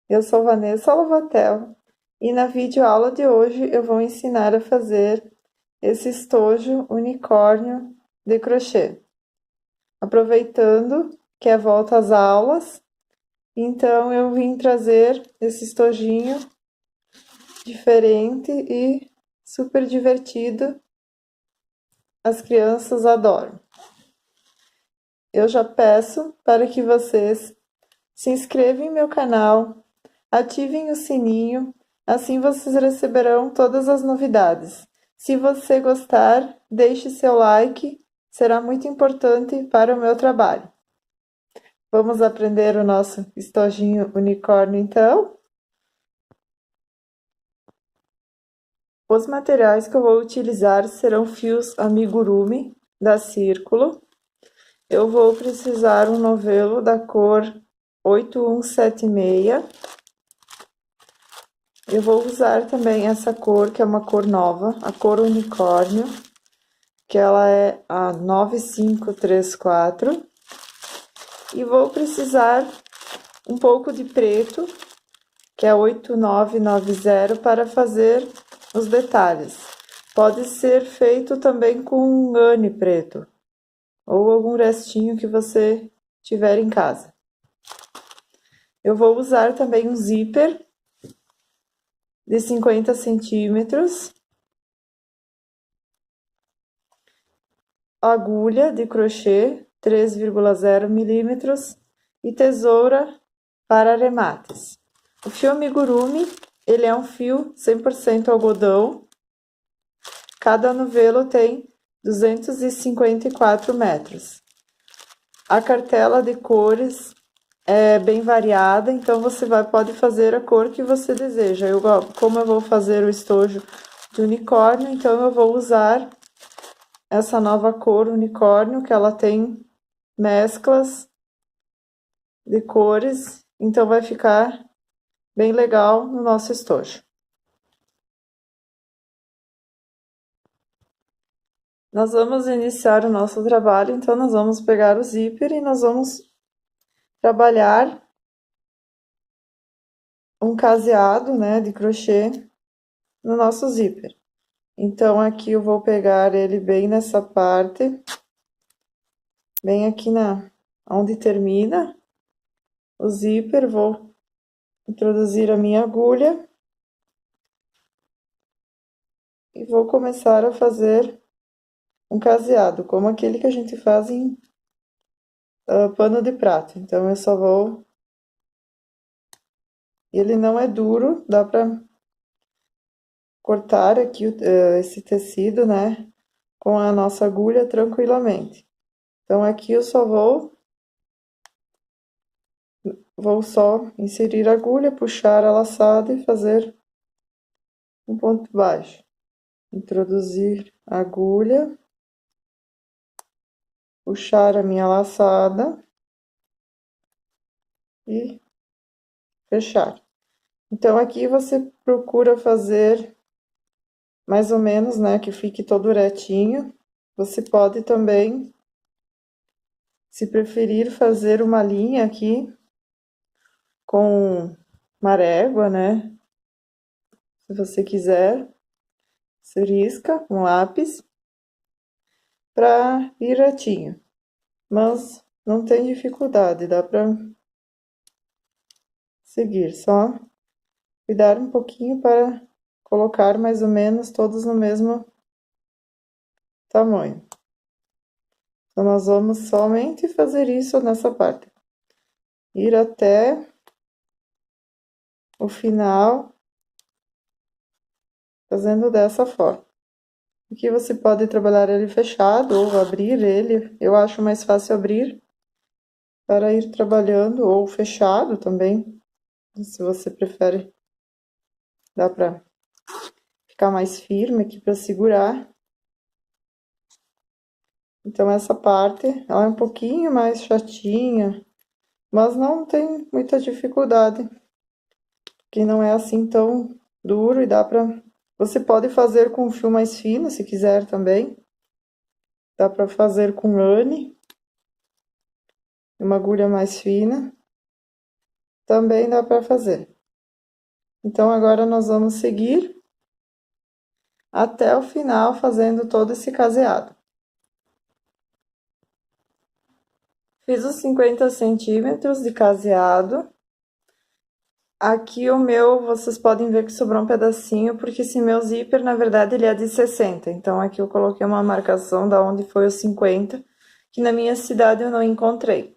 Eu sou Vanessa Lovatel e na videoaula de hoje eu vou ensinar a fazer esse estojo unicórnio de crochê. Aproveitando que é volta às aulas, então eu vim trazer esse estojinho diferente e super divertido. As crianças adoram. Eu já peço para que vocês se inscrevam em meu canal, ativem o sininho, assim vocês receberão todas as novidades. Se você gostar, deixe seu like, será muito importante para o meu trabalho. Vamos aprender o nosso estojinho unicórnio então? Os materiais que eu vou utilizar serão fios amigurumi da Círculo. Eu vou precisar um novelo da cor 8176. Eu vou usar também essa cor, que é uma cor nova, a cor unicórnio, que ela é a 9534. E vou precisar um pouco de preto, que é 8990, para fazer os detalhes. Pode ser feito também com um ane preto, ou algum restinho que você tiver em casa. Eu vou usar também um zíper de 50 centímetros, agulha de crochê 3,0 milímetros e tesoura para arremates. O fio amigurumi, ele é um fio 100% algodão. Cada novelo tem 254 metros. A cartela de cores é bem variada, então você pode fazer a cor que você deseja. Como eu vou fazer o estojo de unicórnio, então eu vou usar essa nova cor unicórnio, que ela tem mesclas de cores, então vai ficar bem legal no nosso estojo. Nós vamos iniciar o nosso trabalho, então nós vamos pegar o zíper e nós vamos trabalhar um caseado, né, de crochê no nosso zíper. Então aqui eu vou pegar ele bem nessa parte, bem aqui onde termina o zíper, vou introduzir a minha agulha e vou começar a fazer um caseado, como aquele que a gente faz em pano de prato. Então eu só vou... Ele não é duro, dá para cortar aqui esse tecido, né, com a nossa agulha tranquilamente. Então aqui eu só vou só inserir a agulha, puxar a laçada e fazer um ponto baixo. Introduzir a agulha, puxar a minha laçada e fechar. Então aqui você procura fazer mais ou menos, né, que fique todo retinho. Você pode também, se preferir, fazer uma linha aqui com uma régua, né? Se você quiser, você risca um lápis para ir retinho. Mas não tem dificuldade, dá para seguir, só cuidar um pouquinho para colocar mais ou menos todos no mesmo tamanho. Então, nós vamos somente fazer isso nessa parte. Ir até o final, fazendo dessa forma. Aqui você pode trabalhar ele fechado ou abrir ele. Eu acho mais fácil abrir para ir trabalhando, ou fechado também, se você prefere. Dá para ficar mais firme aqui para segurar. Então, essa parte, ela é um pouquinho mais chatinha, mas não tem muita dificuldade, que não é assim tão duro e dá pra... Você pode fazer com fio mais fino, se quiser também. Dá pra fazer com ane, uma agulha mais fina. Também dá pra fazer. Então, agora nós vamos seguir até o final fazendo todo esse caseado. Fiz os 50 centímetros de caseado. Aqui o meu, vocês podem ver que sobrou um pedacinho, porque esse meu zíper, na verdade, ele é de 60. Então, aqui eu coloquei uma marcação da onde foi os 50, que na minha cidade eu não encontrei.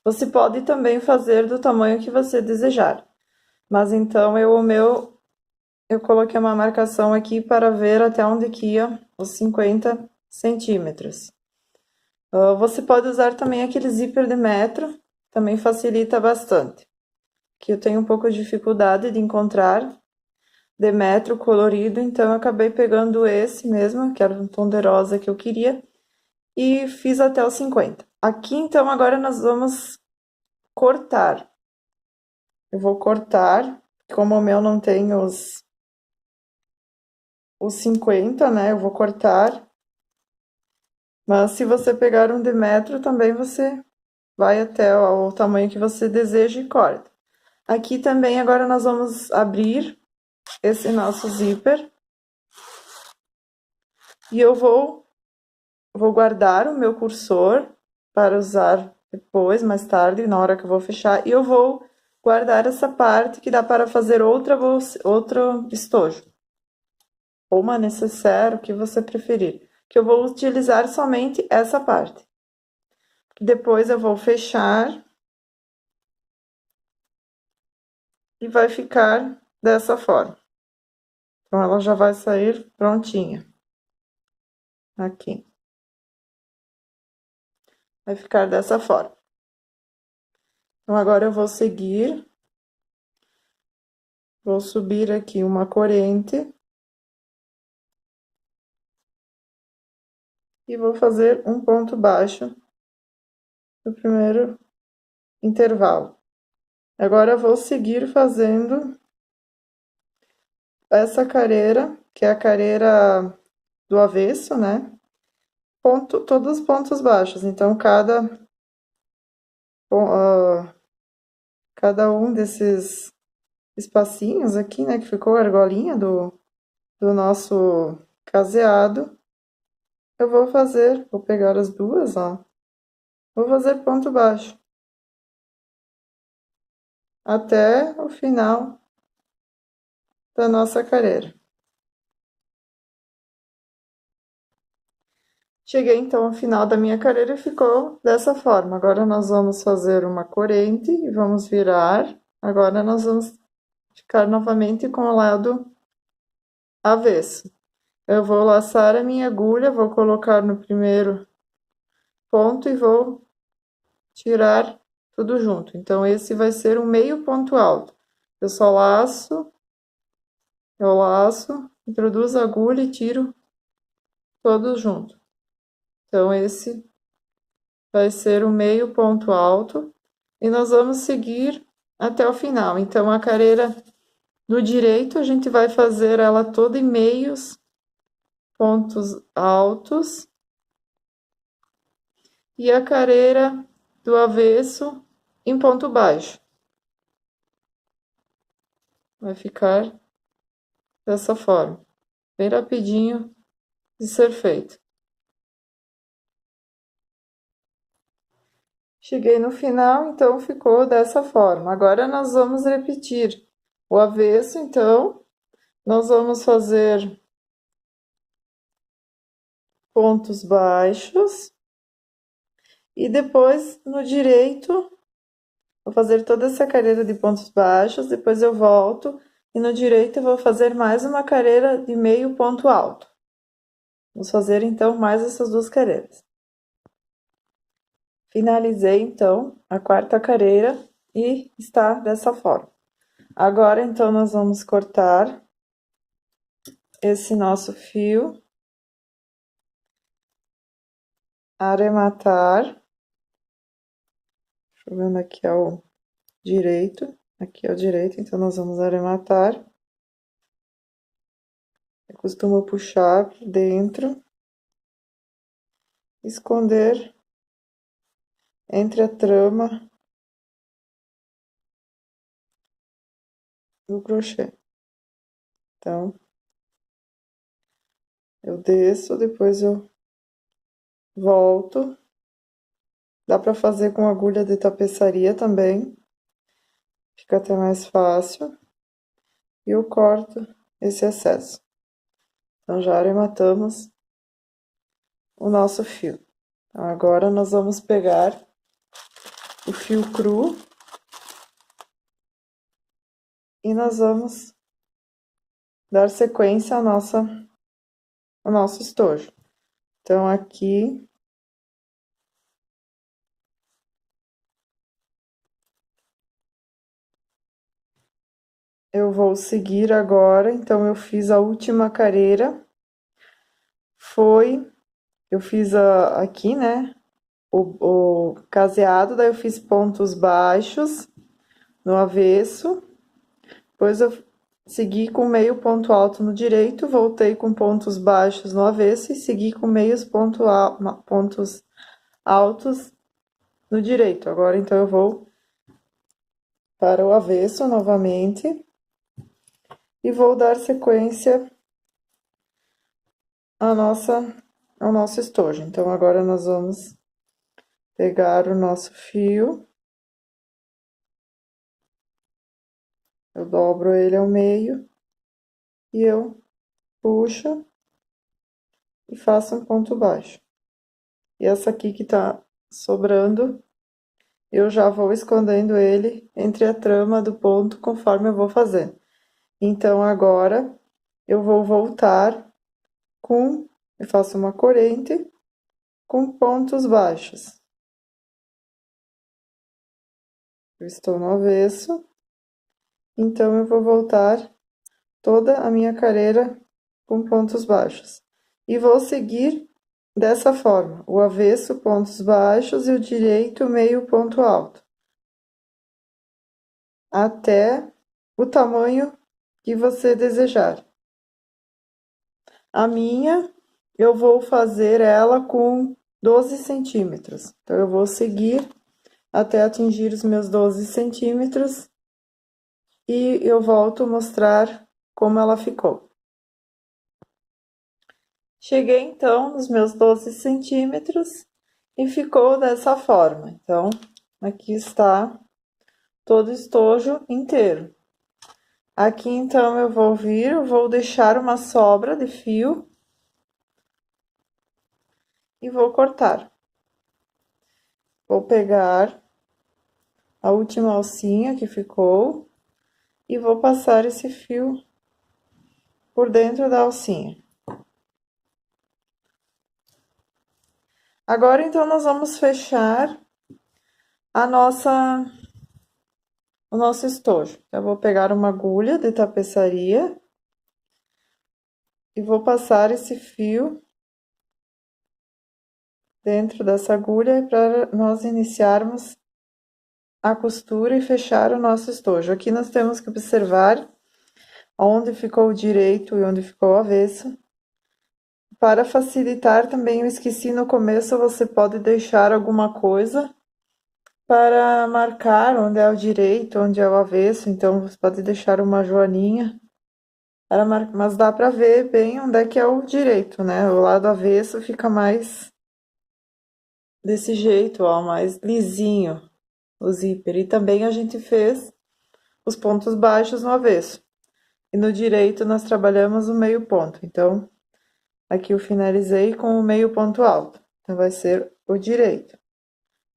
Você pode também fazer do tamanho que você desejar. Mas então, eu coloquei uma marcação aqui para ver até onde que ia os 50 centímetros. Você pode usar também aquele zíper de metro, também facilita bastante. Que eu tenho um pouco de dificuldade de encontrar de metro colorido, então eu acabei pegando esse mesmo, que era um tom de rosa que eu queria, e fiz até os 50. Aqui, então, agora nós vamos cortar. Eu vou cortar, como o meu não tem os 50, né? Eu vou cortar. Mas se você pegar um de metro, também você vai até o tamanho que você deseja e corta. Aqui também agora nós vamos abrir esse nosso zíper. E eu vou guardar o meu cursor para usar depois, mais tarde, na hora que eu vou fechar. E eu vou guardar essa parte que dá para fazer outra bolsa, outro estojo. Ou uma necessaire, o que você preferir. Que eu vou utilizar somente essa parte. Depois eu vou fechar. E vai ficar dessa forma. Então, ela já vai sair prontinha. Aqui. Vai ficar dessa forma. Então, agora eu vou seguir. Vou subir aqui uma corrente. E vou fazer um ponto baixo no primeiro intervalo. Agora eu vou seguir fazendo essa careira, que é a careira do avesso, né? Todos os pontos baixos. Então, cada um desses espacinhos aqui, né, que ficou a argolinha do nosso caseado, eu vou pegar as duas, ó, vou fazer ponto baixo até o final da nossa carreira. Cheguei então ao final da minha carreira e ficou dessa forma. Agora nós vamos fazer uma corrente e vamos virar. Agora nós vamos ficar novamente com o lado avesso. Eu vou laçar a minha agulha, vou colocar no primeiro ponto e vou tirar tudo junto. Então, esse vai ser um meio ponto alto. Eu só laço, introduzo a agulha e tiro todos junto. Então, esse vai ser o meio ponto alto e nós vamos seguir até o final. Então, a carreira do direito, a gente vai fazer ela toda em meios pontos altos e a carreira do avesso em ponto baixo. Vai ficar dessa forma, bem rapidinho de ser feito. Cheguei no final, então ficou dessa forma. Agora nós vamos repetir o avesso, então, nós vamos fazer pontos baixos e depois no direito, vou fazer toda essa carreira de pontos baixos, depois eu volto e no direito eu vou fazer mais uma carreira de meio ponto alto. Vamos fazer então mais essas duas carreiras. Finalizei então a quarta carreira e está dessa forma. Agora então nós vamos cortar esse nosso fio, arrematar, deixa eu ver onde aqui é o direito, aqui é o direito, então nós vamos arrematar. Eu costumo puxar por dentro, esconder entre a trama do crochê. Então, eu desço, depois eu volto. Dá pra fazer com agulha de tapeçaria também, fica até mais fácil. E eu corto esse excesso. Então, já arrematamos o nosso fio. Então, agora nós vamos pegar o fio cru e nós vamos dar sequência ao nosso estojo. Então, aqui eu vou seguir agora. Então, eu fiz a última careira, eu fiz aqui, né, o caseado, daí eu fiz pontos baixos no avesso, depois eu segui com meio ponto alto no direito, voltei com pontos baixos no avesso e segui com meios pontos altos no direito. Agora, então, eu vou para o avesso novamente e vou dar sequência ao nosso estojo. Então, agora nós vamos pegar o nosso fio, eu dobro ele ao meio e eu puxo e faço um ponto baixo. E essa aqui que tá sobrando, eu já vou escondendo ele entre a trama do ponto conforme eu vou fazendo. Então, agora eu vou voltar eu faço uma corrente com pontos baixos. Eu estou no avesso, então eu vou voltar toda a minha carreira com pontos baixos. E vou seguir dessa forma, o avesso, pontos baixos, e o direito, meio ponto alto. Até o tamanho que você desejar. A minha, eu vou fazer ela com 12 centímetros. Então, eu vou seguir até atingir os meus 12 centímetros e eu volto a mostrar como ela ficou. Cheguei, então, nos meus 12 centímetros e ficou dessa forma. Então, aqui está todo o estojo inteiro. Aqui, então, eu vou deixar uma sobra de fio e vou cortar. Vou pegar a última alcinha que ficou e vou passar esse fio por dentro da alcinha. Agora, então, nós vamos fechar o nosso estojo. Eu vou pegar uma agulha de tapeçaria e vou passar esse fio dentro dessa agulha para nós iniciarmos a costura e fechar o nosso estojo. Aqui nós temos que observar onde ficou o direito e onde ficou o avesso. Para facilitar também, eu esqueci no começo, você pode deixar alguma coisa para marcar onde é o direito, onde é o avesso. Então, você pode deixar uma joaninha, mas dá para ver bem onde é que é o direito, né? O lado avesso fica mais desse jeito, ó, mais lisinho o zíper. E também a gente fez os pontos baixos no avesso. E no direito nós trabalhamos o meio ponto. Então, aqui eu finalizei com o meio ponto alto. Então, vai ser o direito.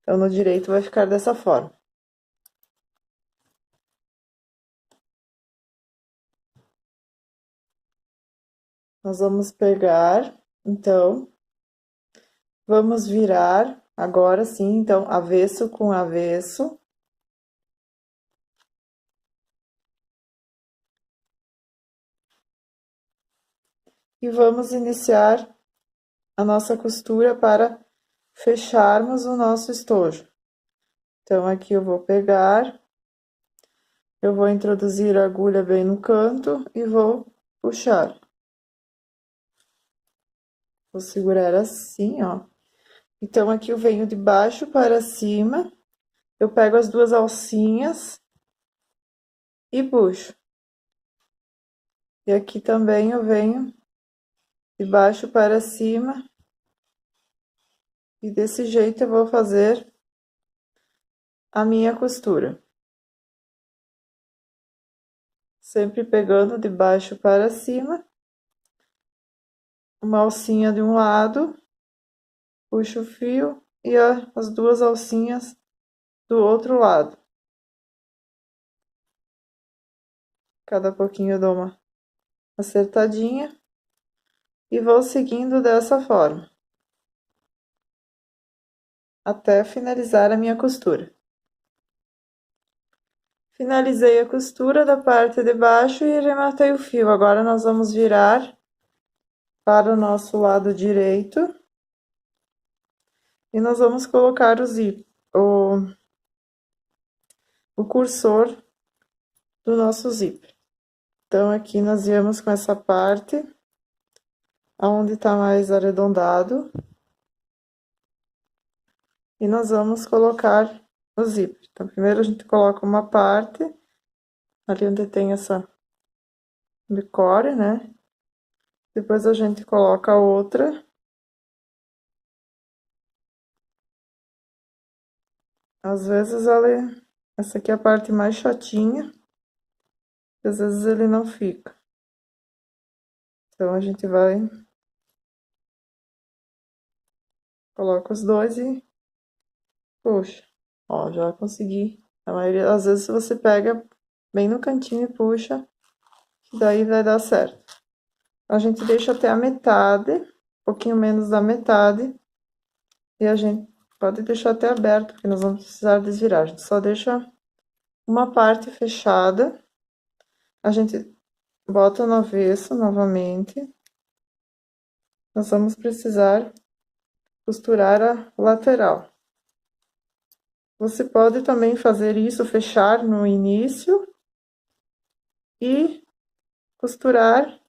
Então, no direito vai ficar dessa forma. Nós vamos pegar, então, vamos virar agora sim, então, avesso com avesso. E vamos iniciar a nossa costura para fecharmos o nosso estojo. Então, aqui eu vou pegar, eu vou introduzir a agulha bem no canto e vou puxar. Vou segurar assim, ó. Então, aqui eu venho de baixo para cima, eu pego as duas alcinhas e puxo. E aqui também eu venho de baixo para cima. E desse jeito eu vou fazer a minha costura. Sempre pegando de baixo para cima. Uma alcinha de um lado, puxo o fio e as duas alcinhas do outro lado. Cada pouquinho eu dou uma acertadinha e vou seguindo dessa forma até finalizar a minha costura. Finalizei a costura da parte de baixo e rematei o fio. Agora nós vamos virar para o nosso lado direito e nós vamos colocar o cursor do nosso zíper. Então, aqui nós viemos com essa parte, aonde tá mais arredondado, e nós vamos colocar o zíper. Então, primeiro a gente coloca uma parte, ali onde tem essa bicore, né? Depois a gente coloca a outra. Às vezes essa aqui é a parte mais chatinha, e às vezes ele não fica. Então, a gente vai, coloca os dois e puxa. Ó, já consegui. A maioria, às vezes você pega bem no cantinho e puxa, que daí vai dar certo. A gente deixa até a metade, um pouquinho menos da metade, e a gente pode deixar até aberto, porque nós vamos precisar desvirar. A gente só deixa uma parte fechada, a gente bota no avesso novamente. Nós vamos precisar costurar a lateral. Você pode também fazer isso, fechar no início e costurar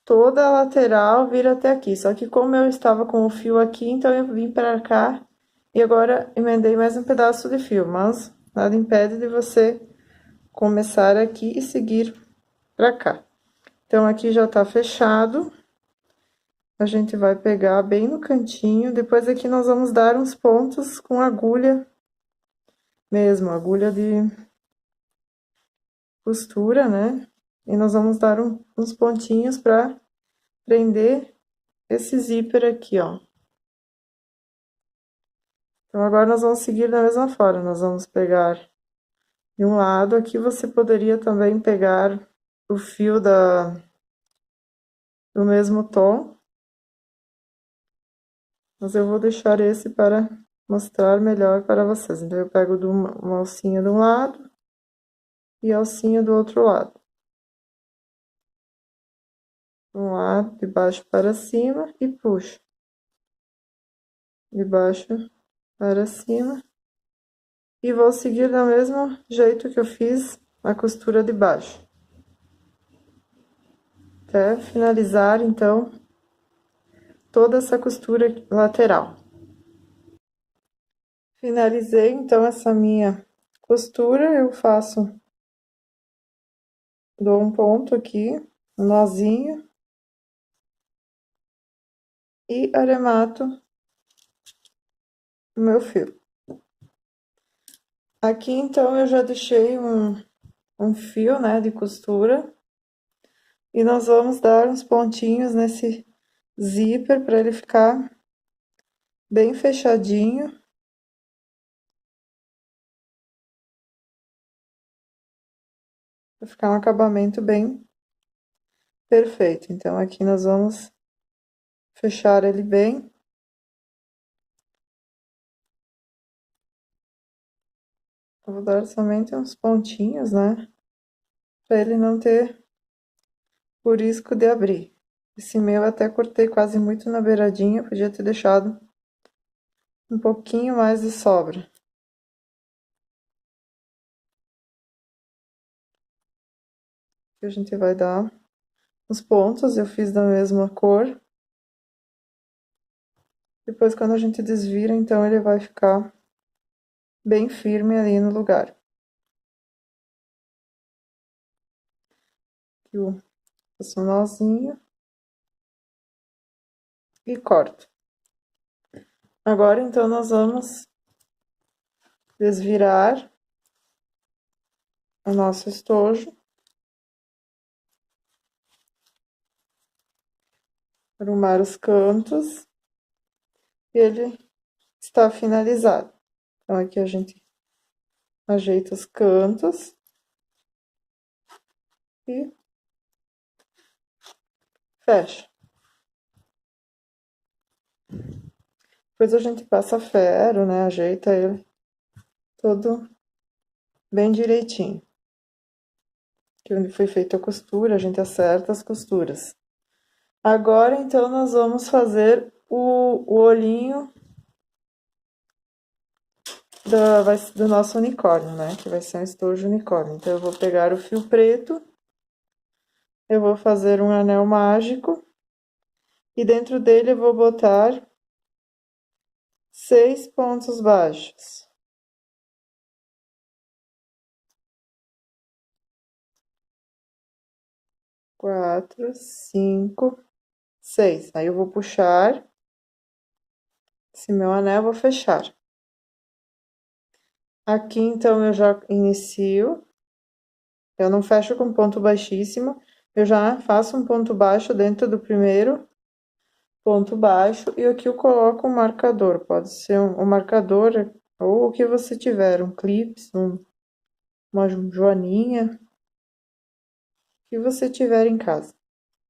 toda a lateral, vir até aqui. Só que como eu estava com o fio aqui, então eu vim para cá e agora emendei mais um pedaço de fio, mas nada impede de você começar aqui e seguir para cá. Então, aqui já tá fechado. A gente vai pegar bem no cantinho, depois aqui nós vamos dar uns pontos com agulha mesmo, agulha de costura, né? E nós vamos dar uns pontinhos para prender esse zíper aqui, ó. Então, agora nós vamos seguir da mesma forma, nós vamos pegar de um lado, aqui você poderia também pegar o fio do mesmo tom, mas eu vou deixar esse para mostrar melhor para vocês. Então, eu pego uma alcinha de um lado e a alcinha do outro lado. Um lado, de baixo para cima e puxo. De baixo para cima. E vou seguir do mesmo jeito que eu fiz a costura de baixo. Até finalizar, então, toda essa costura lateral. Finalizei, então, essa minha costura, eu dou um ponto aqui, um nozinho, e arremato o meu fio. Aqui, então, eu já deixei um fio, né, de costura, e nós vamos dar uns pontinhos nesse zíper para ele ficar bem fechadinho. Para ficar um acabamento bem perfeito. Então, aqui nós vamos fechar ele bem. Eu vou dar somente uns pontinhos, né? Para ele não ter o risco de abrir. Esse meu eu até cortei quase muito na beiradinha, podia ter deixado um pouquinho mais de sobra. Aqui a gente vai dar os pontos, eu fiz da mesma cor. Depois, quando a gente desvira, então, ele vai ficar bem firme ali no lugar. Aqui Faço um nozinho e corto. Agora, então, nós vamos desvirar o nosso estojo, arrumar os cantos, e ele está finalizado. Então, aqui a gente ajeita os cantos e fecha. Depois a gente passa ferro, né? Ajeita ele todo bem direitinho. Aqui onde foi feita a costura, a gente acerta as costuras. Agora, então, nós vamos fazer o olhinho do nosso unicórnio, né? Que vai ser um estojo unicórnio. Então, eu vou pegar o fio preto, eu vou fazer um anel mágico, e dentro dele eu vou botar 6 pontos baixos. Quatro, 5, 6. Aí eu vou puxar esse meu anel, vou fechar. Aqui, então, eu já inicio. Eu não fecho com ponto baixíssimo, eu já faço um ponto baixo dentro do primeiro ponto baixo, e aqui eu coloco um marcador. Pode ser um marcador, ou o que você tiver, um clips, uma joaninha, o que você tiver em casa.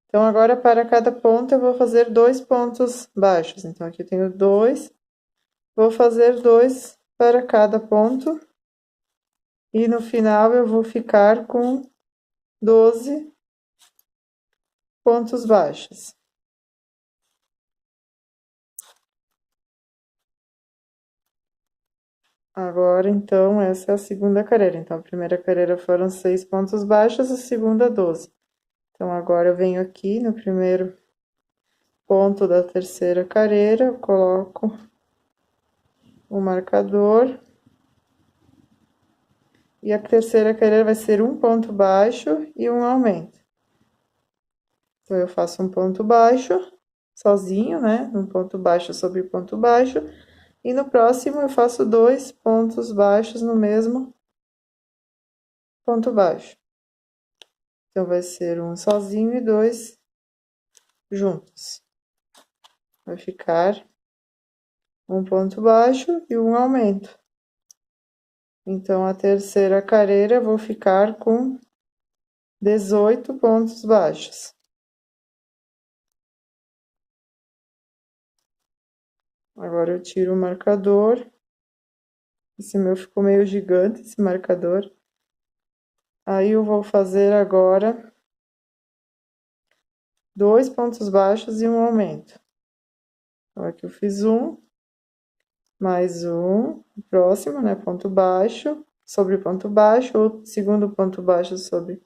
Então, agora, para cada ponto, eu vou fazer 2 pontos baixos. Então, aqui eu tenho 2, vou fazer 2 para cada ponto, e no final eu vou ficar com 12 pontos baixos. Agora, então, essa é a segunda carreira. Então, a primeira carreira foram 6 pontos baixos, a segunda 12. Então, agora eu venho aqui no primeiro ponto da terceira carreira, eu coloco o marcador. E a terceira carreira vai ser um ponto baixo e um aumento. Então, eu faço um ponto baixo, sozinho, né? Um ponto baixo sobre ponto baixo. E no próximo eu faço 2 pontos baixos no mesmo ponto baixo. Então, vai ser um sozinho e 2 juntos. Vai ficar um ponto baixo e um aumento. Então, a terceira carreira eu vou ficar com 18 pontos baixos. Agora eu tiro o marcador. Esse meu ficou meio gigante, esse marcador. Aí eu vou fazer agora 2 pontos baixos e um aumento. Então, aqui eu fiz um, mais um, próximo, né? Ponto baixo, sobre ponto baixo, ou segundo ponto baixo sobre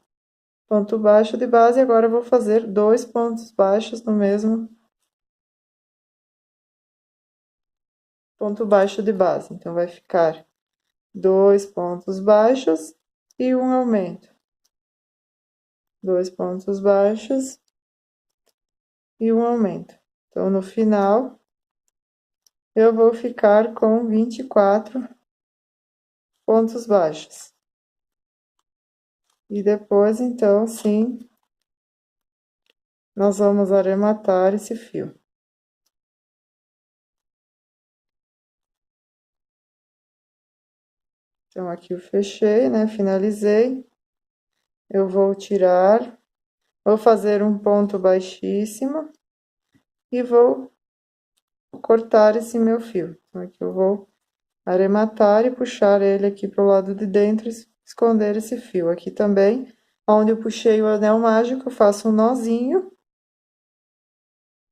ponto baixo de base. Agora eu vou fazer 2 pontos baixos no mesmo ponto baixo de base. Então, vai ficar 2 pontos baixos e um aumento. 2 pontos baixos e um aumento. Então, no final, eu vou ficar com 24 pontos baixos. E depois, então, sim, nós vamos arrematar esse fio. Então, aqui eu fechei, né? Finalizei. Eu vou tirar, vou fazer um ponto baixíssimo e vou cortar esse meu fio. Então, aqui eu vou arrematar e puxar ele aqui pro lado de dentro, esconder esse fio. Aqui também, onde eu puxei o anel mágico, eu faço um nozinho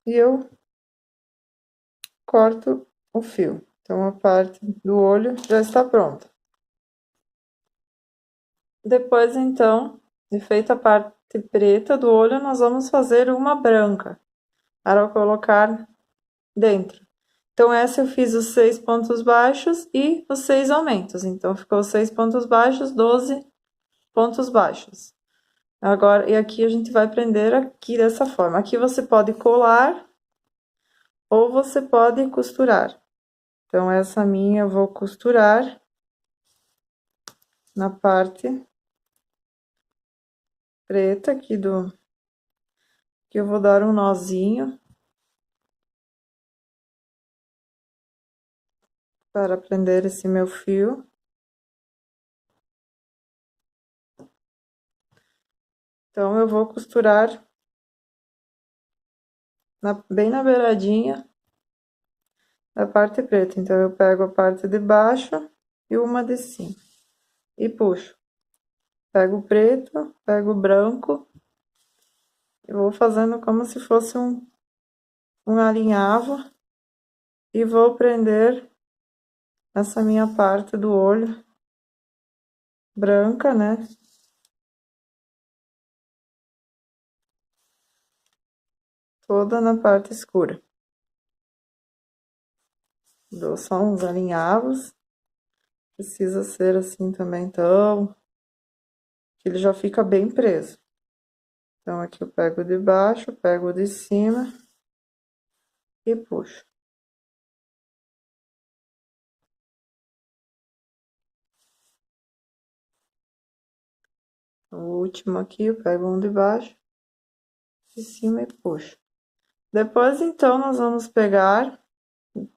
e eu corto o fio. Então, a parte do olho já está pronta. Depois, então, de feita a parte preta do olho, nós vamos fazer uma branca para colocar dentro. Então, essa eu fiz os 6 pontos baixos e os 6 aumentos. Então, ficou 6 pontos baixos, 12 pontos baixos. Agora, e aqui a gente vai prender aqui dessa forma. Aqui você pode colar ou você pode costurar. Então, essa minha eu vou costurar na parte preta aqui que eu vou dar um nozinho para prender esse meu fio. Então, eu vou costurar bem na beiradinha da parte preta. Então, eu pego a parte de baixo e uma de cima e puxo. Pego o preto, pego o branco e vou fazendo como se fosse um alinhavo e vou prender essa minha parte do olho branca, né? Toda na parte escura. Dou só uns alinhavos. Precisa ser assim também, então, que ele já fica bem preso. Então, aqui eu pego de baixo, pego de cima e puxo. O último aqui, eu pego um de baixo, de cima e puxo. Depois, então, nós vamos pegar,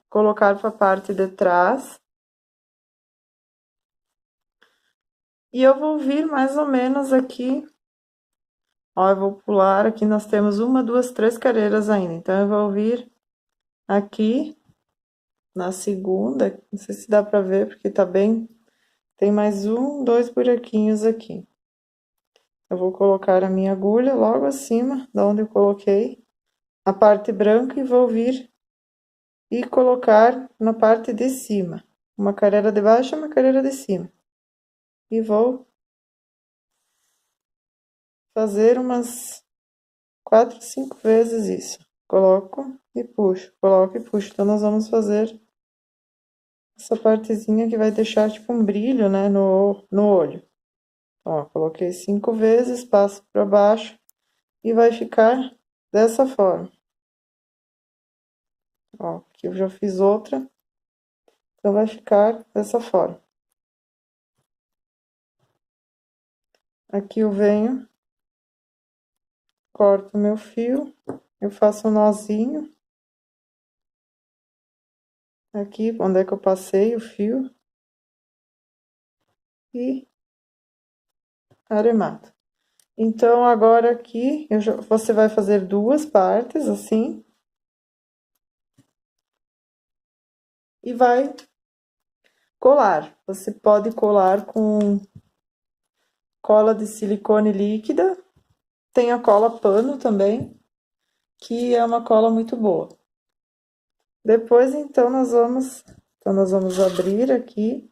colocar para a parte de trás. E eu vou vir mais ou menos aqui. Ó, eu vou pular, aqui nós temos uma, duas, três carreiras ainda. Então, eu vou vir aqui na segunda, não sei se dá pra ver, porque tá bem... Tem mais um, dois buraquinhos aqui. Eu vou colocar a minha agulha logo acima, da onde eu coloquei a parte branca, e vou vir e colocar na parte de cima. Uma carreira de baixo e uma carreira de cima. E vou fazer umas 4, 5 vezes isso. Coloco e puxo, coloco e puxo. Então, nós vamos fazer essa partezinha que vai deixar tipo um brilho, né, no olho. Então, ó, coloquei 5 vezes, passo para baixo e vai ficar dessa forma. Ó, aqui eu já fiz outra, então vai ficar dessa forma. Aqui eu venho, corto meu fio, eu faço um nozinho. Aqui, onde é que eu passei o fio. E arremato. Então, agora aqui, você vai fazer duas partes, assim. E vai colar. Você pode colar com cola de silicone líquida. Tem a cola pano também, que é uma cola muito boa. Depois, então, nós vamos abrir aqui.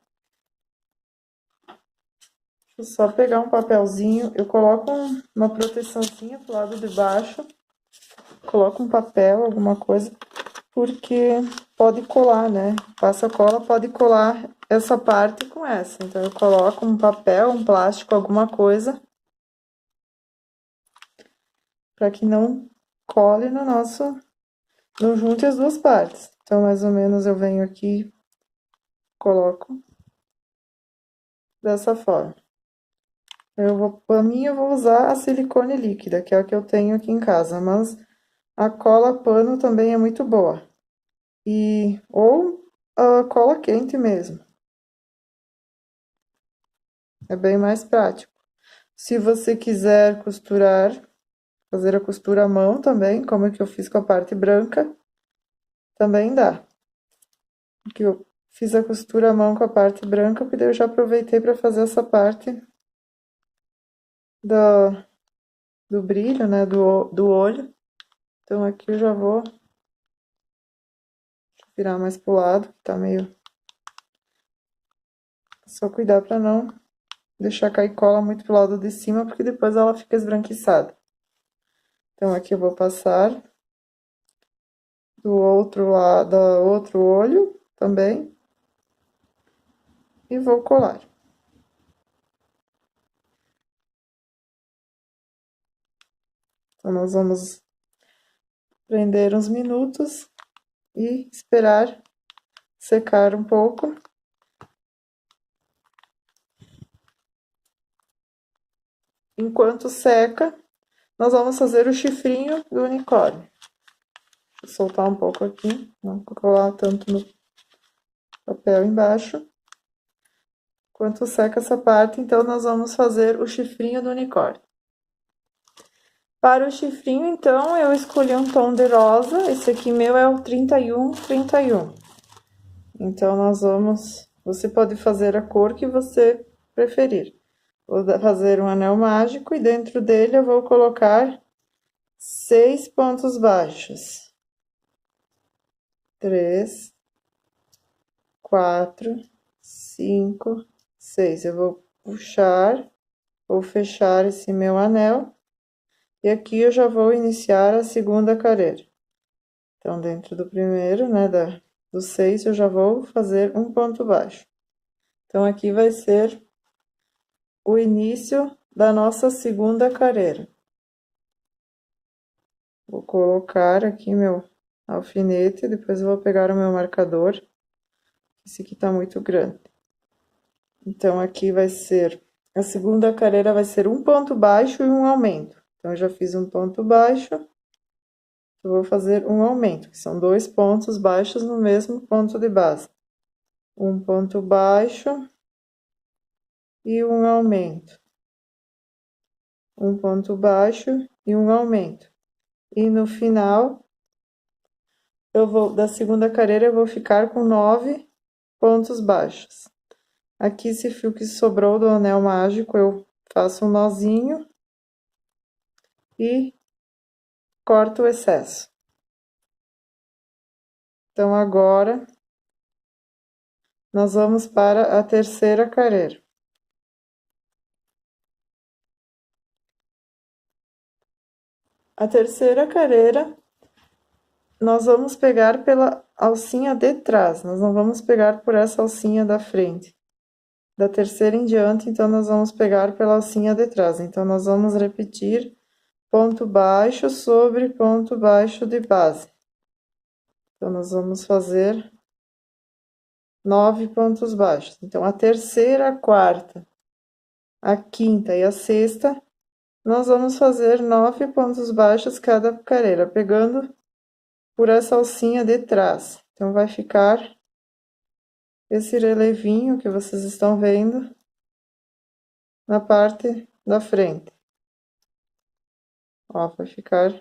Deixa eu só pegar um papelzinho. Eu coloco uma proteçãozinha pro lado de baixo. Coloco um papel, alguma coisa, porque pode colar, né? Passa cola, pode colar essa parte com essa. Então, eu coloco um papel, um plástico, alguma coisa, para que não cole no nosso, não junte as duas partes. Então, mais ou menos, eu venho aqui, coloco dessa forma. Pra mim, eu vou usar a silicone líquida, que é a que eu tenho aqui em casa, mas a cola pano também é muito boa. Ou a cola quente mesmo. É bem mais prático. Se você quiser costurar, fazer a costura à mão também, como é que eu fiz com a parte branca, também dá. Aqui eu fiz a costura à mão com a parte branca, porque daí eu já aproveitei para fazer essa parte do brilho, né, do olho. Então, aqui eu já vou virar mais pro lado, que tá meio... Só cuidar para não deixar cair cola muito pro lado de cima, porque depois ela fica esbranquiçada. Então, aqui eu vou passar do outro lado, do outro olho também. E vou colar. Então, nós vamos prender uns minutos e esperar secar um pouco. Enquanto seca, nós vamos fazer o chifrinho do unicórnio. Vou soltar um pouco aqui, não colar tanto no papel embaixo. Enquanto seca essa parte, então, nós vamos fazer o chifrinho do unicórnio. Para o chifrinho, então, eu escolhi um tom de rosa. Esse aqui meu é o 3131. Então, nós vamos... Você pode fazer a cor que você preferir. Vou fazer um anel mágico e dentro dele eu vou colocar 6 pontos baixos. 3, 4, 5, 6. Eu vou puxar, vou fechar esse meu anel. E aqui eu já vou iniciar a segunda carreira. Então, dentro do primeiro, né, do 6, eu já vou fazer um ponto baixo. Então, aqui vai ser o início da nossa segunda carreira. Vou colocar aqui meu alfinete, depois eu vou pegar o meu marcador. Esse aqui tá muito grande. Então, aqui vai ser... A segunda carreira vai ser um ponto baixo e um aumento. Então, eu já fiz um ponto baixo, eu vou fazer um aumento, que são 2 pontos baixos no mesmo ponto de base. Um ponto baixo e um aumento. Um ponto baixo e um aumento. E no final, da segunda carreira, eu vou ficar com 9 pontos baixos. Aqui, esse fio que sobrou do anel mágico, eu faço um nozinho e corto o excesso. Então, agora, nós vamos para a terceira carreira. A terceira carreira, nós vamos pegar pela alcinha de trás, nós não vamos pegar por essa alcinha da frente. Da terceira em diante, então, nós vamos pegar pela alcinha de trás. Então, nós vamos repetir ponto baixo sobre ponto baixo de base. Então, nós vamos fazer 9 pontos baixos. Então, a terceira, a quarta, a quinta e a sexta, nós vamos fazer 9 pontos baixos cada carreira, pegando por essa alcinha de trás. Então, vai ficar esse relevinho que vocês estão vendo na parte da frente. Ó, vai ficar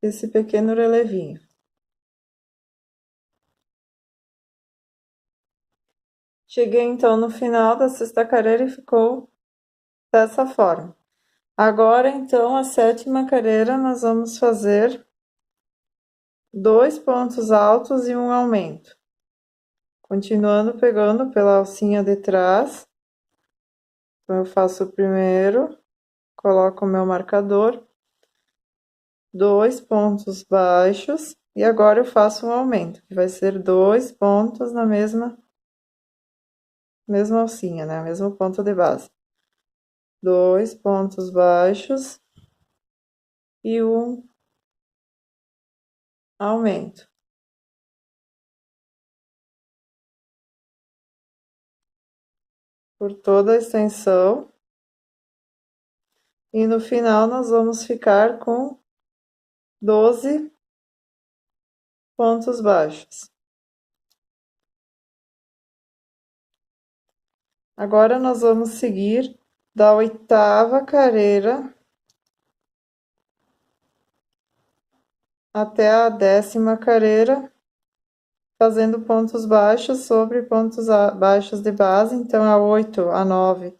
esse pequeno relevinho. Cheguei, então, no final da sexta carreira e ficou dessa forma. Agora, então, a sétima carreira, nós vamos fazer 2 pontos altos e um aumento. Continuando pegando pela alcinha de trás. Então, eu faço o primeiro, coloco o meu marcador, 2 pontos baixos, e agora eu faço um aumento, que vai ser 2 pontos na mesma alcinha, né? Mesmo ponto de base. 2 pontos baixos e um aumento. Por toda a extensão. E no final, nós vamos ficar com 12 pontos baixos. Agora, nós vamos seguir da oitava carreira até a 10ª carreira, fazendo pontos baixos sobre pontos baixos de base. Então, a 8, a 9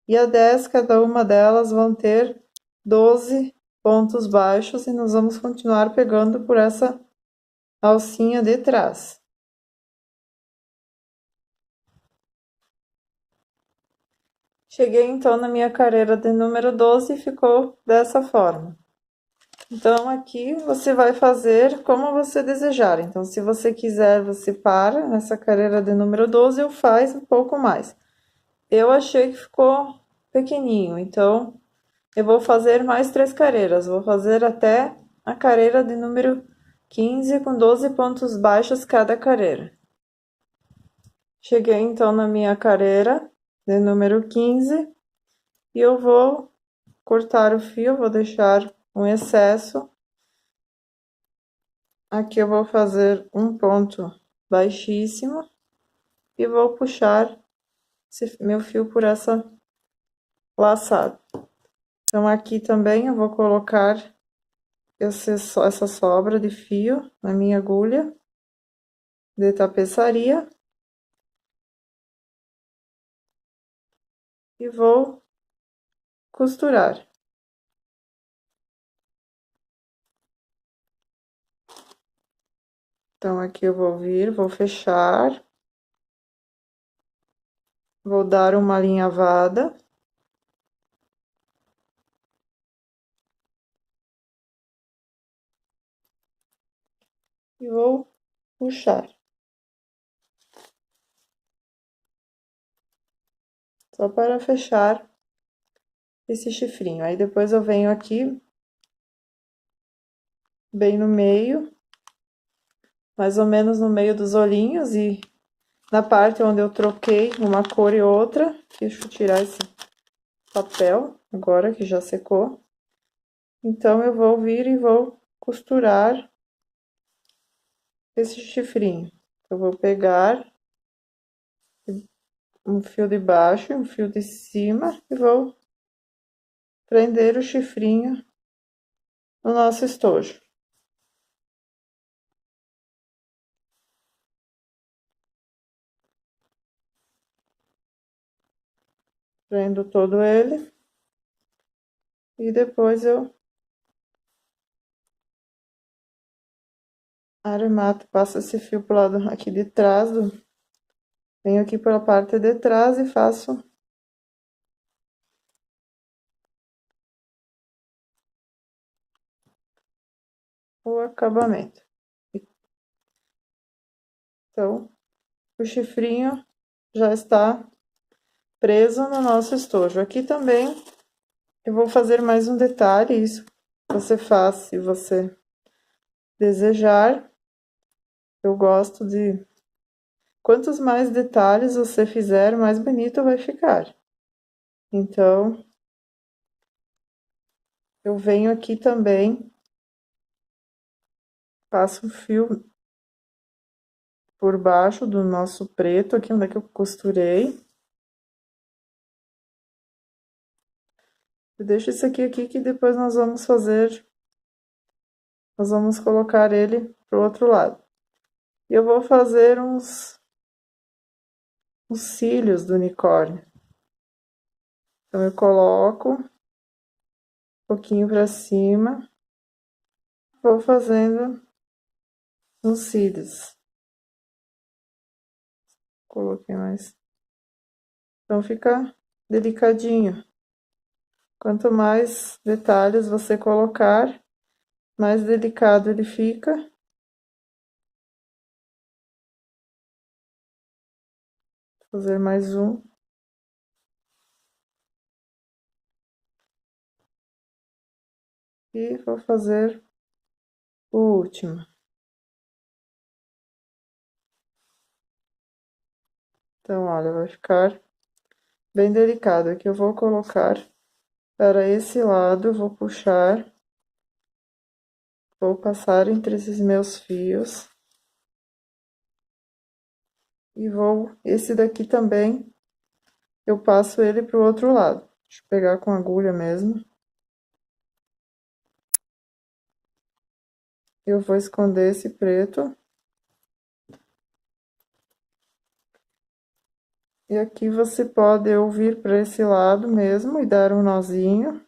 e a 10, cada uma delas vão ter 12 pontos baixos e nós vamos continuar pegando por essa alcinha de trás. Cheguei, então, na minha carreira de número 12 e ficou dessa forma. Então, aqui você vai fazer como você desejar. Então, se você quiser, você para nessa carreira de número 12 ou faz um pouco mais. Eu achei que ficou pequenininho, então Eu vou fazer mais 3 carreiras, vou fazer até a carreira de número 15 com 12 pontos baixos cada carreira. Cheguei então na minha carreira de número 15 e eu vou cortar o fio, vou deixar um excesso. Aqui eu vou fazer um ponto baixíssimo e vou puxar meu fio por essa laçada. Então aqui também eu vou colocar essa sobra de fio na minha agulha de tapeçaria e vou costurar. Então aqui eu vou vir, vou fechar, vou dar uma alinhavada. E vou puxar. Só para fechar esse chifrinho. Aí depois eu venho aqui, bem no meio, mais ou menos no meio dos olhinhos e na parte onde eu troquei uma cor e outra. Deixa eu tirar esse papel agora que já secou. Então eu vou vir e vou costurar esse chifrinho. Eu vou pegar um fio de baixo e um fio de cima e vou prender o chifrinho no nosso estojo. Prendo todo ele e depois eu arremato, passo esse fio pro lado aqui de trás, venho aqui pela parte de trás e faço o acabamento. Então, o chifrinho já está preso no nosso estojo. Aqui também eu vou fazer mais um detalhe, isso você faz se você desejar. Eu gosto de... Quantos mais detalhes você fizer, mais bonito vai ficar. Então, eu venho aqui também, passo o fio por baixo do nosso preto, aqui onde é que eu costurei. Eu deixo isso aqui que depois nós vamos fazer, nós vamos colocar ele pro outro lado. E eu vou fazer os cílios do unicórnio. Então, eu coloco um pouquinho pra cima, vou fazendo os cílios. Coloquei mais. Então, fica delicadinho. Quanto mais detalhes você colocar, mais delicado ele fica. Vou fazer mais um. E vou fazer o último. Então, olha, vai ficar bem delicado. Aqui eu vou colocar para esse lado, vou puxar, vou passar entre esses meus fios. E vou, esse daqui também, eu passo ele pro outro lado. Deixa eu pegar com agulha mesmo. Eu vou esconder esse preto. E aqui você pode ou vir para esse lado mesmo e dar um nozinho.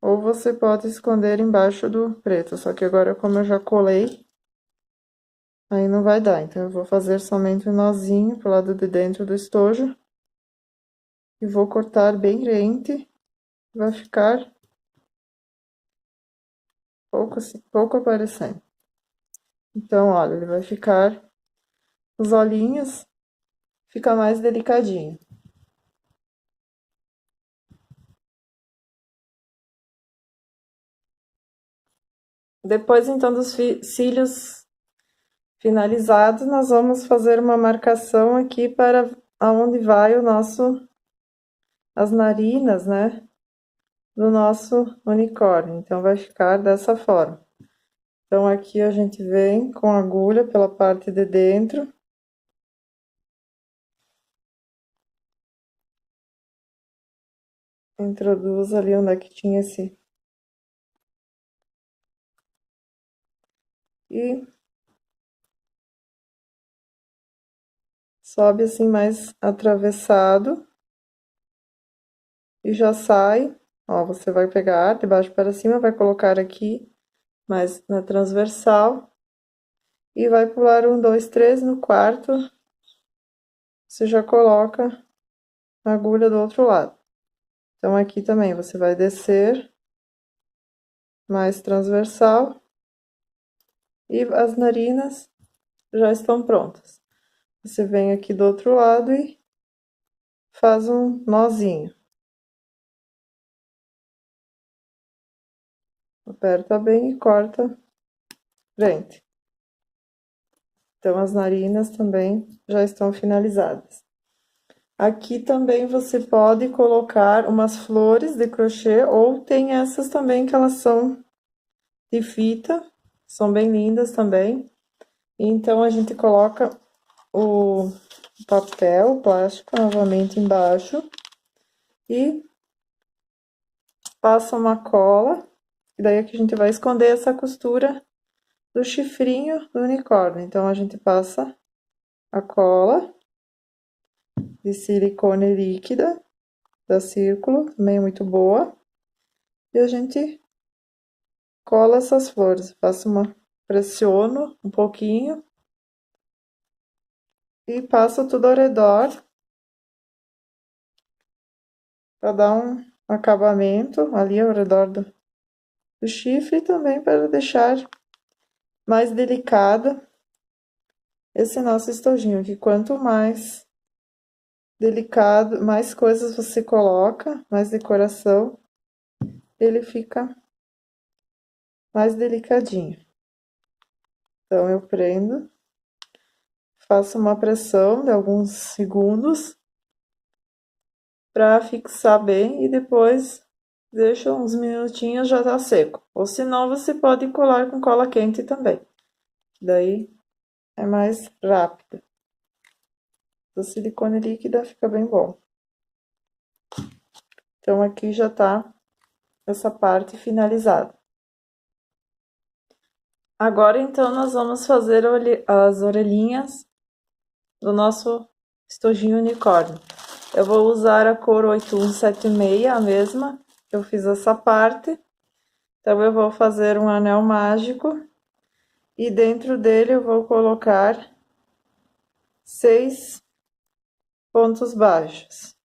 Ou você pode esconder embaixo do preto, só que agora como eu já colei, aí não vai dar. Então, eu vou fazer somente um nozinho pro lado de dentro do estojo. E vou cortar bem rente, vai ficar pouco, assim, pouco aparecendo. Então, olha, ele vai ficar, os olhinhos, fica mais delicadinho. Depois, então, dos cílios finalizados, nós vamos fazer uma marcação aqui para aonde vai as narinas, né, do nosso unicórnio. Então, vai ficar dessa forma. Então, aqui a gente vem com a agulha pela parte de dentro. Introduz ali onde é que tinha esse... E sobe assim mais atravessado. E já sai. Ó, você vai pegar de baixo para cima, vai colocar aqui, mais na transversal. E vai pular 1, 2, 3 no quarto. Você já coloca a agulha do outro lado. Então, aqui também você vai descer mais transversal. E as narinas já estão prontas. Você vem aqui do outro lado e faz um nozinho. Aperta bem e corta frente. Então, as narinas também já estão finalizadas. Aqui também você pode colocar umas flores de crochê, ou tem essas também que elas são de fita, são bem lindas também. Então, a gente coloca o papel, o plástico, novamente embaixo, e passa uma cola, e daí aqui a gente vai esconder essa costura do chifrinho do unicórnio. Então, a gente passa a cola de silicone líquida, da Círculo, também é muito boa. E a gente cola essas flores, pressiono um pouquinho e passo tudo ao redor para dar um acabamento ali ao redor do chifre e também para deixar mais delicado esse nosso estojinho, que quanto mais delicado, mais coisas você coloca, mais decoração, ele fica mais delicadinho. Então, eu prendo, faço uma pressão de alguns segundos para fixar bem e depois deixo uns minutinhos, já tá seco. Ou se não, você pode colar com cola quente também. Daí é mais rápido. O silicone líquida fica bem bom. Então, aqui já tá essa parte finalizada. Agora, então, nós vamos fazer as orelhinhas do nosso estojinho unicórnio. Eu vou usar a cor 8176, a mesma, que eu fiz essa parte. Então, eu vou fazer um anel mágico e dentro dele eu vou colocar 6 pontos baixos.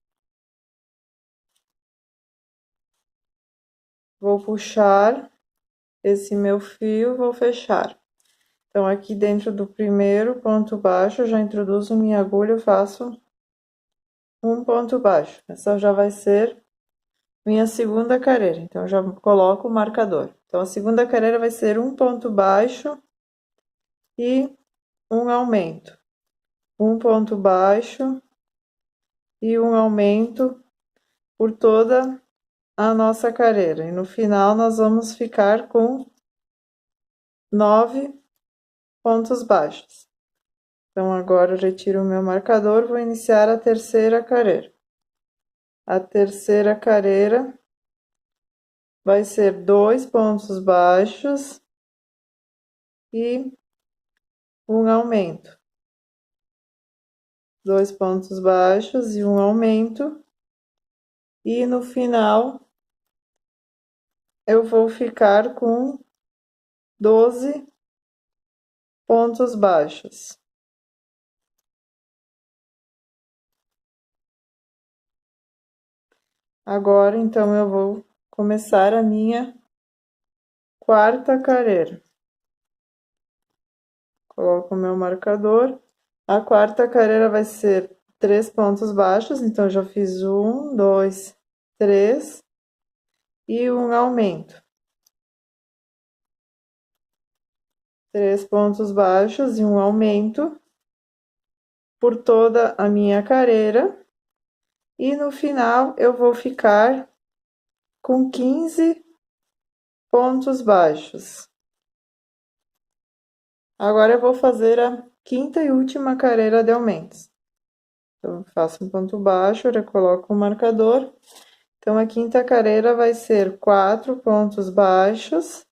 Vou puxar esse meu fio, vou fechar. Então, aqui dentro do primeiro ponto baixo, eu já introduzo minha agulha, eu faço um ponto baixo. Essa já vai ser minha segunda carreira, então eu já coloco o marcador. Então, a segunda carreira vai ser um ponto baixo e um aumento. Um ponto baixo e um aumento por toda a nossa carreira. E no final, nós vamos ficar com 9 pontos baixos. Então, agora eu retiro o meu marcador, vou iniciar a terceira carreira. A terceira carreira vai ser 2 pontos baixos e um aumento. 2 pontos baixos e um aumento. E no final, eu vou ficar com 12 pontos baixos. Agora, então, eu vou começar a minha quarta carreira. Coloco o meu marcador. A quarta carreira vai ser 3 pontos baixos, então, já fiz 1, 2, 3 e um aumento. 3 pontos baixos e um aumento por toda a minha carreira. E no final, eu vou ficar com 15 pontos baixos. Agora, eu vou fazer a quinta e última carreira de aumentos. Então, eu faço um ponto baixo, recoloco o marcador. Então, a quinta carreira vai ser 4 pontos baixos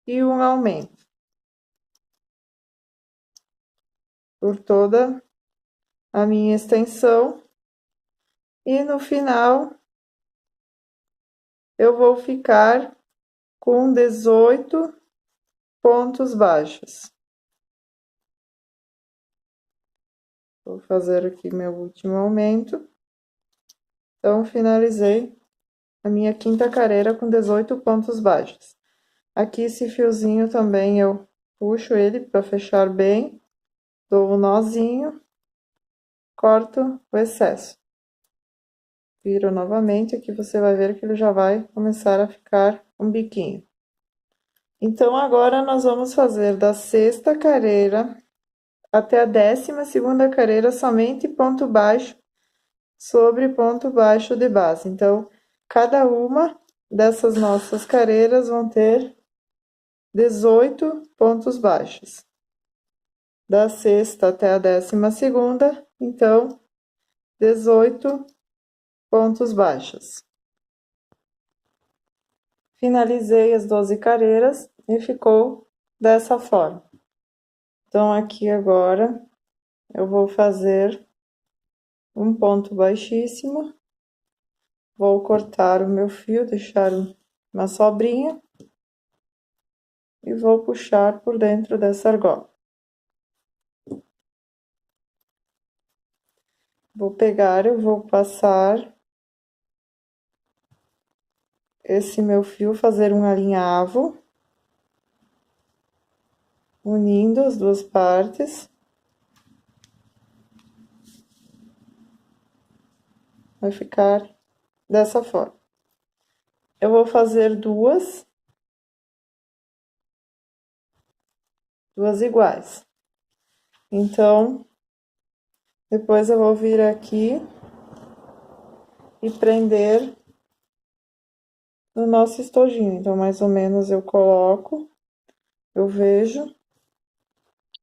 e um aumento por toda a minha extensão. E no final, eu vou ficar com 18 pontos baixos. Vou fazer aqui meu último aumento. Então, finalizei a minha quinta carreira com 18 pontos baixos. Aqui, esse fiozinho também eu puxo ele para fechar bem, dou um nozinho, corto o excesso. Viro novamente, aqui você vai ver que ele já vai começar a ficar um biquinho. Então, agora nós vamos fazer da sexta carreira até a 12ª carreira somente ponto baixo sobre ponto baixo de base. Então, cada uma dessas nossas carreiras vão ter 18 pontos baixos. Da sexta até a 12ª, então, 18 pontos baixos. Finalizei as 12 carreiras e ficou dessa forma. Então, aqui agora, eu vou fazer um ponto baixíssimo, vou cortar o meu fio, deixar uma sobrinha e vou puxar por dentro dessa argola. Vou pegar, eu vou passar esse meu fio, fazer um alinhavo, unindo as duas partes. Vai ficar dessa forma. Eu vou fazer duas iguais. Então, depois eu vou vir aqui e prender no nosso estojinho. Então, mais ou menos eu coloco, eu vejo,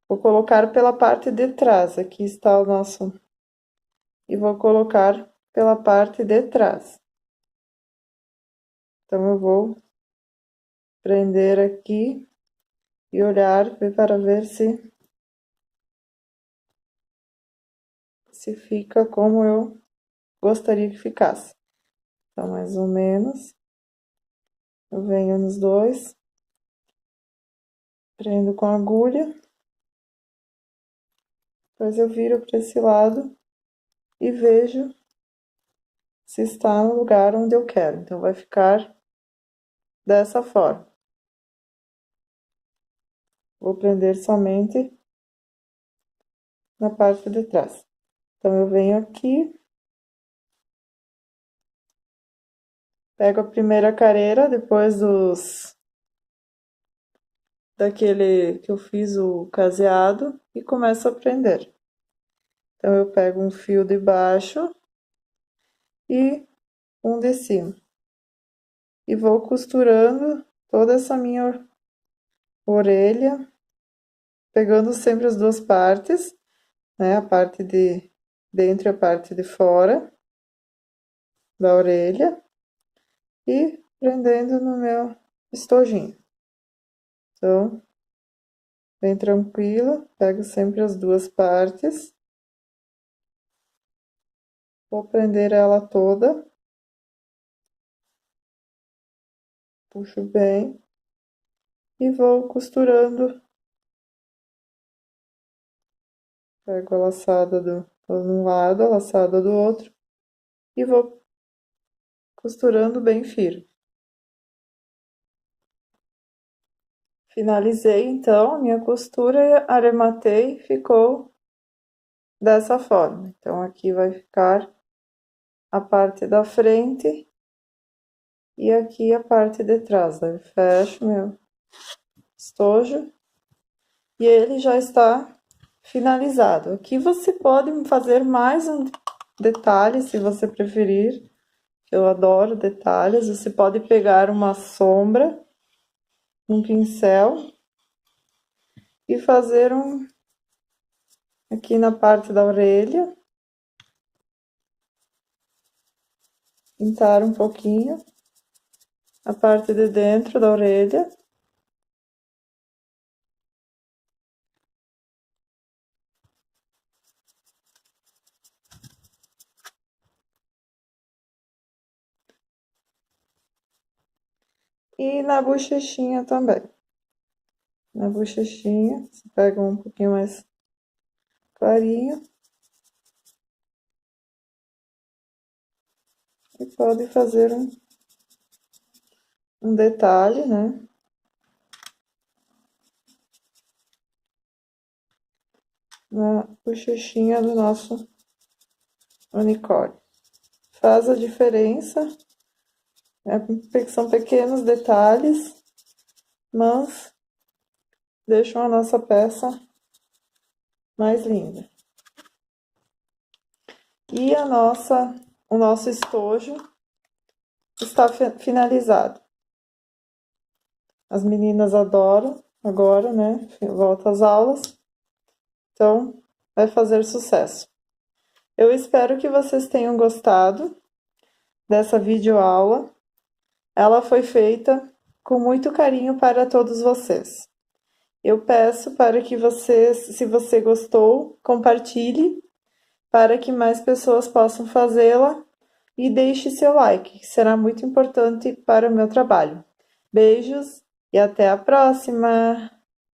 vou colocar pela parte de trás. Aqui está o nosso, e vou colocar pela parte de trás. Então, eu vou prender aqui e olhar para ver se fica como eu gostaria que ficasse. Então, mais ou menos, eu venho nos dois, prendo com a agulha, depois eu viro para esse lado e vejo se está no lugar onde eu quero. Então, vai ficar dessa forma. Vou prender somente na parte de trás. Então, eu venho aqui, pego a primeira carreira, depois daquele que eu fiz o caseado, e começo a prender. Então, eu pego um fio de baixo e um de cima. E vou costurando toda essa minha orelha, pegando sempre as duas partes, né? A parte de dentro e a parte de fora da orelha, e prendendo no meu estojinho. Então, bem tranquilo, pego sempre as duas partes, vou prender ela toda, puxo bem e vou costurando. Pego a laçada de um lado, a laçada do outro, e vou costurando bem firme. Finalizei, então, a minha costura e arrematei, ficou dessa forma. Então, aqui vai ficar a parte da frente e aqui a parte de trás. Daí, fecho meu estojo e ele já está finalizado. Aqui você pode fazer mais um detalhe, se você preferir. Eu adoro detalhes. Você pode pegar uma sombra, um pincel e fazer aqui na parte da orelha, pintar um pouquinho a parte de dentro da orelha. E na bochechinha também. Na bochechinha, você pega um pouquinho mais clarinho. E pode fazer um detalhe, né? Na bochechinha do nosso unicórnio. Faz a diferença, né? São pequenos detalhes, mas deixam a nossa peça mais linda. E o nosso estojo está finalizado. As meninas adoram agora, né? Volta às aulas. Então, vai fazer sucesso. Eu espero que vocês tenham gostado dessa videoaula. Ela foi feita com muito carinho para todos vocês. Eu peço para que vocês, se você gostou, compartilhe para que mais pessoas possam fazê-la e deixe seu like, que será muito importante para o meu trabalho. Beijos e até a próxima!